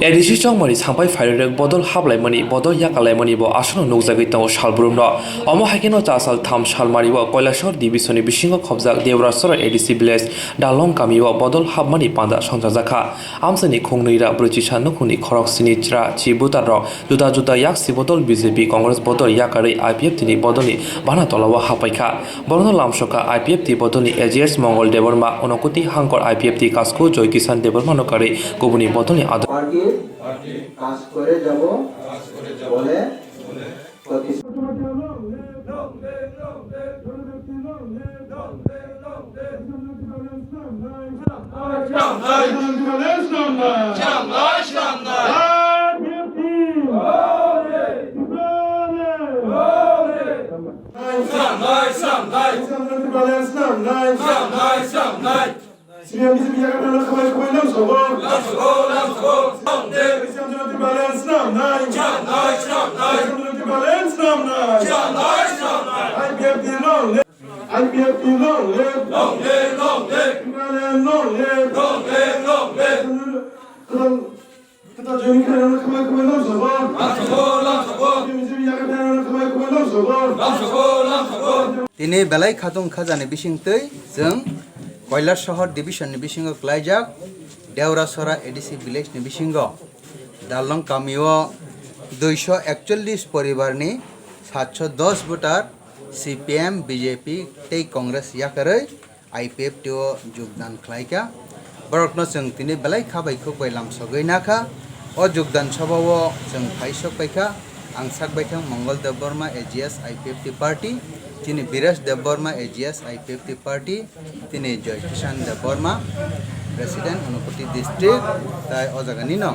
ADC चंगमani सांपाय फाइरक बदल हाबलायमani बदल याकालायमani bo asano nukjagui tongo salbrumno omo haikeno 4 साल 3 साल mani bo koilashor division ni bisingo khobjak devrasor ADC village dalong kami bo bodol habmani panda khwlaijakha amsani khongnira brujisa nukuni khorok sinitra chibutar rok juda juda yak sibodol BJP Congress bodol yakari IPFTni bodolni bana tolawa hapaikha borno lamsoka IPFT bodolni AGS Mongol Deborma unokoti hangkor IPFT kasko Joy Kisan Deborma nokari kubuni bodolni কাজ করে যাব বলে Tini belai khatung khajani bisingtei jeng Koilar Shahar Division ni bisingo khwlaijak Devrasora ADC village ni bisingo Dalong kamio 241 poribar ni 710 votar CPM BJP tei Congress yakarei IPFT o jogdan khlaika borokno jeng tini belai khabai khokbai lamsogoi nakha o jogdan sabao jeng phaisok paikha angsak baithang Mongol Deborma AGS IPFT party tini Biras Deborma AGS IPFT party tini Joy Kisan Deborma president unokoti district tai o jagani no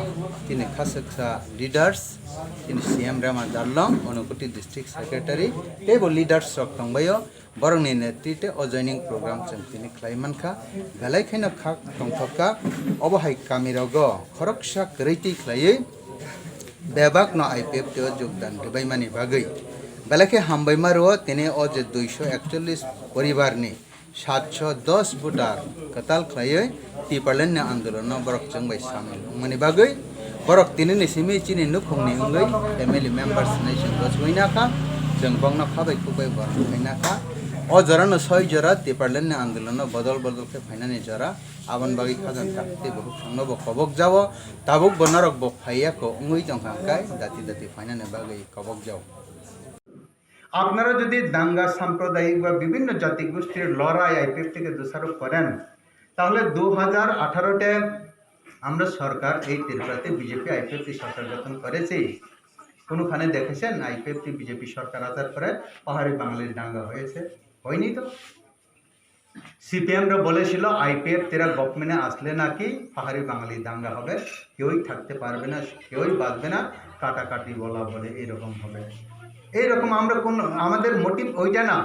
tini khasaksa leaders tini CM Rama Darlong unokoti district secretary tebo leaders sok tongbayo borongni netritwe o joining program jeng tini khlaimankha belai khaino khak tongthokka obohai kamirogo khoroksa kreiti khlaiui bebak no IPFT o jogdan rubaimani bagui belake hambaimaro tini o je 241 poribar ni 710 votar katal khlaiui tiparlen na andolon no borok jengbai samil mani bagui borok tini ni simi chini nukhungni ungoi family members nation rojhoina kha jeng bongno khabai kubai borok khaina kha o jora no 6 jora tiparlen na andolon no bodol bodol ke phainani jora aban bagi khajan takte bohu sangno bo kobok jabo tabuk bonarok bo phaiya ko ungoi jongkha kai dati dati phainani bagi kobok jao আপনারা যদি দাঙ্গা সাম্প্রদায়িক বা বিভিন্ন জাতি গোষ্ঠীর লড়াই আইপিএফটিকে দোষারোপ করেন তাহলে 2018-তে আমরা সরকার এই ত্রিপুরাতে বিজেপি আইপিএফটি সরকার গঠন করেছি কোনখানে দেখেছেন আইপিএফটি বিজেপি সরকার আসার পরে পাহাড়ি বাঙালির দাঙ্গা হয়েছে হয়নি তো সিপিএমরা বলেছিল আইপিএফটিরা গভর্নমেন্টে আসলে নাকি পাহাড়ি বাঙালি দাঙ্গা হবে কেউই থাকতে পারবে না কেউই বাঁচবে না কাটাকাটি বলা বলে এরকম হবে এইরকম আমরা কোন আমাদের মোটিভ ওইটা না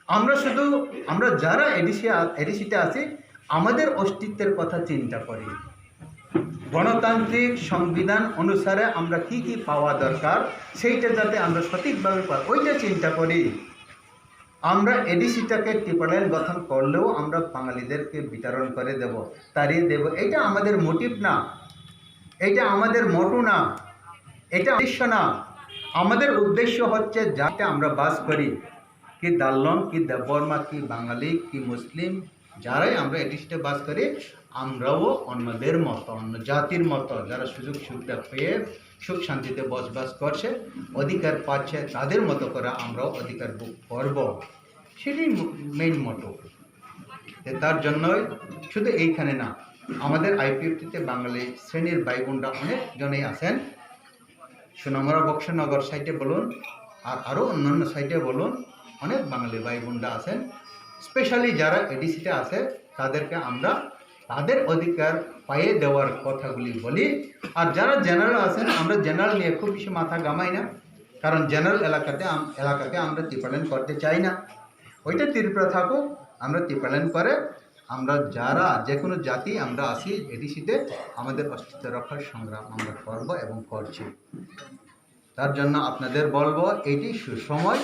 আমরা শুধু আমরা যারা এডিসিতে আছি আমাদের অস্তিত্বের কথা চিন্তা করি গণতান্ত্রিক সংবিধান অনুসারে আমরা কি কি পাওয়া দরকার সেইটা যাতে আমরা সঠিকভাবে পাই ওইটা চিন্তা করি আমরা এডিসিটাকে টিপালেন গঠন করলেও আমরা বাঙালিদেরকে বিতরণ করে দেব তাড়িয়ে দেব এটা আমাদের মোটিভ না এটা আমাদের মোটো না এটা উদ্দেশ্য না আমাদের উদ্দেশ্য হচ্ছে যাতে আমরা বাস করি কি দাল্লং কি দেববর্মা কি বাঙালি কি মুসলিম যারাই আমরা এডিসিতে বাস করি আমরাও অন্যদের মতো অন্য জাতির মতো যারা সুযোগ সুবিধা পেয়ে সুখ শান্তিতে বসবাস করছে অধিকার পাচ্ছে তাদের মতো করে আমরাও অধিকার ভোগ করব সেটাই মেইন মোটো তার জন্যই শুধু এইখানে না আমাদের আইপিএফটিতে বাঙালি শ্রেণীর ভাই বোনরা অনেক জনেই আছেন সোনামুড়া বক্সনগর সাইটে বলুন আর আরও অন্যান্য সাইটে বলুন অনেক বাঙালি ভাই বোনরা আছেন স্পেশালি যারা এডিসিতে আছে তাদেরকে আমরা তাদের অধিকার পাইয়ে দেওয়ার কথাগুলি বলি আর যারা জেনারেল আছেন আমরা জেনারেল নিয়ে খুব বেশি মাথা ঘামাই না কারণ জেনারেল এলাকাকে আমরা ত্রিপালন করতে চাই না ওইটা ত্রিপুরা থাকুক আমরা ত্রিপালন করে আমরা যারা যে কোনো জাতি আমরা আসি এডিসিতে আমাদের অস্তিত্ব রক্ষার সংগ্রাম আমরা করব এবং করছি তার জন্য আপনাদের বলবো এটি সুসময়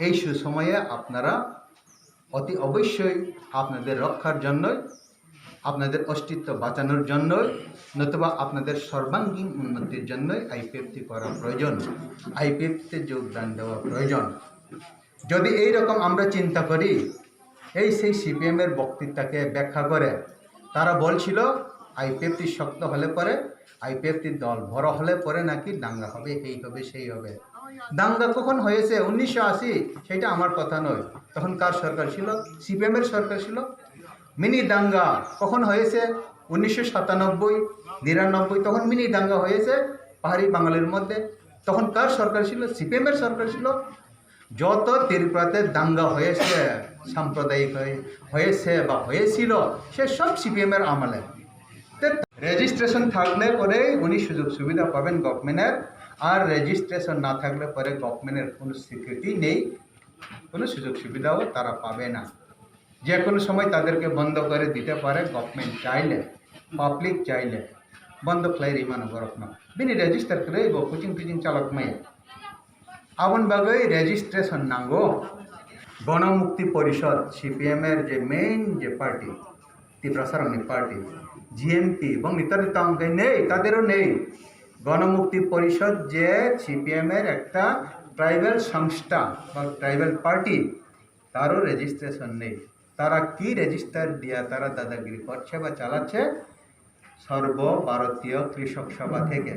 এই সুসময়ে আপনারা অতি অবশ্যই আপনাদের রক্ষার জন্য আপনাদের অস্তিত্ব বাঁচানোর জন্য, নতুবা আপনাদের সর্বাঙ্গীন উন্নতির জন্যই আইপিএফটি করা প্রয়োজন, আইপিএফটিতে যোগদান দেওয়া প্রয়োজন। যদি এই রকম আমরা চিন্তা করি, এই সেই সিপিএমের বক্তৃতাকে ব্যাখ্যা করে তারা বলছিল আইপিএফটি শক্ত হলে পরে, আইপিএফটির দল বড় হলে পরে নাকি দাঙ্গা হবে, এই হবে সেই হবে। দাঙ্গা কখন হয়েছে? 1980, সেটা আমার কথা নয়। তখন কার সরকার ছিল? সিপিএমের সরকার ছিল। মিনি দাঙ্গা কখন হয়েছে? 1997, 99, তখন মিনি দাঙ্গা হয়েছে পাহাড়ি বাঙালির মধ্যে। তখন কার সরকার ছিল? সিপিএমের সরকার ছিল। যত ত্রিপুরাতে দাঙ্গা হয়েছে, সাম্প্রদায়িক হয়েছে বা হয়েছিল, সে সব সিপিএমের আমলে। রেজিস্ট্রেশন থাকলে পরে উনি সুযোগ সুবিধা পাবেন গভর্নমেন্টের, আর রেজিস্ট্রেশন না থাকলে পরে গভর্নমেন্টের কোনো স্বীকৃতি নেই, কোনো সুযোগ সুবিধাও তারা পাবে না। যে কোনো সময় তাদেরকে বন্ধ করে দিতে পারে গভর্নমেন্ট চাইলে, পাবলিক চাইলে। বন্ধ খ্লাই রিমানো গরফ না বিনি রেজিস্টার করে কোচিং টিচিং চালক মেয়ে আবন বাগৈ রেজিস্ট্রেশন নাঙ্গো। গণমুক্তি পরিষদ সিপিএমের যে মেইন যে পার্টি, ত্রিপুরা সারণী পার্টি, জিএমপি এবং নিতারিত অঙ্কে নেই, তাদেরও নেই। গণমুক্তি পরিষদ যে সিপিএমের একটা ট্রাইবাল সংস্থা বা ট্রাইবাল পার্টি, তারও রেজিস্ট্রেশন নেই। তারা কি রেজিস্টার দিয়া তারা দাদাগিরি করছে বা চালাচ্ছে? সর্বভারতীয় কৃষক সভা থেকে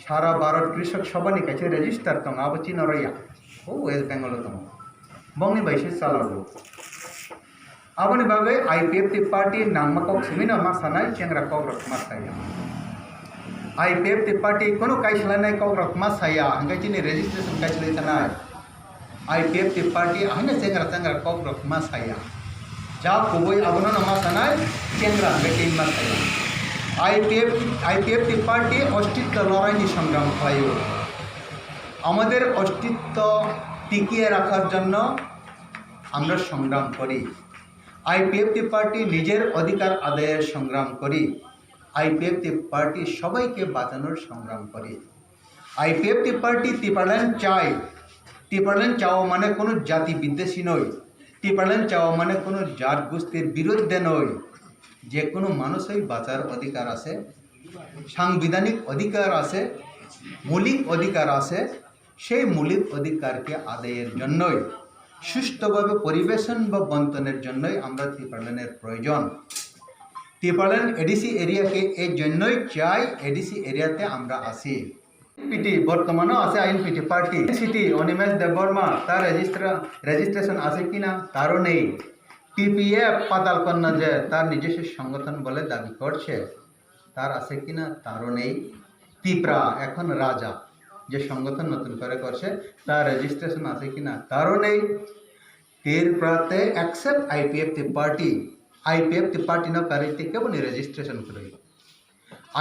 সারা ভারত কৃষক সভা নিকাছে রেজিস্টার তং আবচি নরইয়া ও ওয়েস্ট বেঙ্গল তং বংনি বাইশে চালাবো। আবনি বাগৈ আইপিএফটি পার্টি নাংমাকক সিমিনা মাসানাই চেংরা কগ্রক মাসাইয়া। আইপিএফটি পার্টি কোনো কাইসলানাই কগ্রক মাসাইয়া হাঙ্গাচিনি রেজিস্ট্রেশন কাইসলাই থানাই। IPFTni party ahina cengra kogrok masaya ja kuboi abono namasanai cengra bekin masaya IPFTni party অস্তিত্ব লড়াইনি সংগ্রাম খাইও আমাদের অস্তিত্ব টিকিয়ে রাখার জন্য আমরা সংগ্রাম করি। IPFTni পার্টি নিজের অধিকার আদায়ের সংগ্রাম করি। IPFTni পার্টি সবাইকে বাঁচানোর সংগ্রাম করি। IPFTni পার্টি ত্রিপাল্যান্ড চাই। ত্রিপাল্যান্ড চাওয়া মানে কোনো জাতি বিদ্বেষী নয়, ত্রিপাল্যান্ড চাওয়া মানে কোনো জাত গোষ্ঠীর বিরুদ্ধে নয়। যে কোনো মানুষই বাঁচার অধিকার আছে, সাংবিধানিক অধিকার আছে, মৌলিক অধিকার আছে। সেই মৌলিক অধিকারকে আদায়ের জন্যই, সুষ্ঠুভাবে পরিবেশন বা বন্টনের জন্যই আমরা ত্রিপাল্যান্ডের প্রয়োজন। ত্রিপাল্যান্ড এডিসি এরিয়াকে এই জন্যই চাই, এডিসি এরিয়াতে আমরা আসি। পিটি বর্তমানেও আছে INPT party city Animesh Debbarma, তার রেজিস্ট্রেশন আছে কিনা তারও নেই। পিপিএফ পাতালকন্যা যে তার নিজস্ব সংগঠন বলে দাবি করছে, তার আছে কিনা তারও নেই। ত্রিপুরা এখন রাজা যে সংগঠন নতুন করে করছে, তার রেজিস্ট্রেশন আছে কিনা তারও নেই। ত্রিপুরাতে অ্যাকসেপ্ট আইপিএফটি পার্টি না কারিতে কেবল রেজিস্ট্রেশন করে।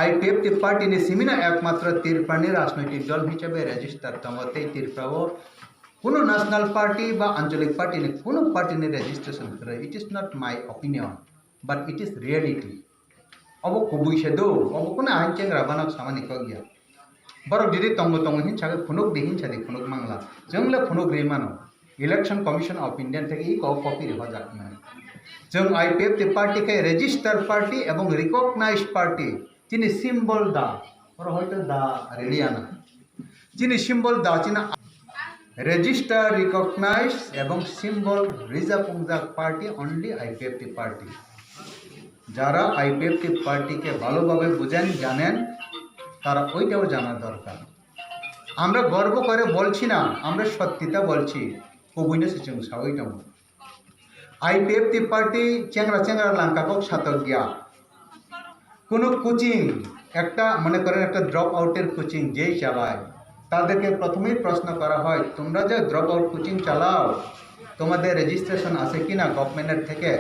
IPFTni পার্টি সিমিনা একমাত্র ত্রিপুরানি রাজনৈতিক দল হিসেবে রেজিস্টার তমতেই ত্রিপুরাও কোনো ন্যাশনাল পার্টি বা আঞ্চলিক পার্টি নেই, কোনো পার্টি নিয়ে রেজিস্ট্রেশন করে। It is not my opinion but it is reality. অব কবুইছে দো অব কোনো আইন চেংরা বানাক সামানি গিয়া বরক যদি তঙ্গ হিংসাকে ফুনুক দি হিংসা দি ফুনুক মাংলা जोंले ফুনুক রিমানো ইলেকশন কমিশন অফ ইন্ডিয়ান থেকে ই কপি রেখা যাক না। जों IPFTni পার্টিকে রেজিস্টার পার্টি এবং রিকগনাইজ পার্টি যিনি সিম্বল দা ওরা হয়তো দা রেলিয়ানা, যিনি সিম্বল দা চিনা রেজিস্টার রিকগনাইজ এবং সিম্বল রিজাপুংজাক পার্টি অনলি IPFTni পার্টি। যারা IPFTni পার্টিকে ভালোভাবে বুঝেন জানেন, তারা ওইটাও জানা দরকার। আমরা গর্ব করে বলছি না, আমরা সত্যিটা বলছি। কবুইনে সিচুং সাওইটাও IPFTni পার্টি চেংরা লাঙ্কাকক সাতক গিয়া কোনো কোচিং একটা মনে করেন একটা ড্রপ আউটের কোচিং যেই চালায়, তাদেরকে প্রথমেই প্রশ্ন করা হয়, তোমরা যে ড্রপ আউট কোচিং চালাও তোমাদের রেজিস্ট্রেশন আছে কি না গভর্নমেন্টের থেকে?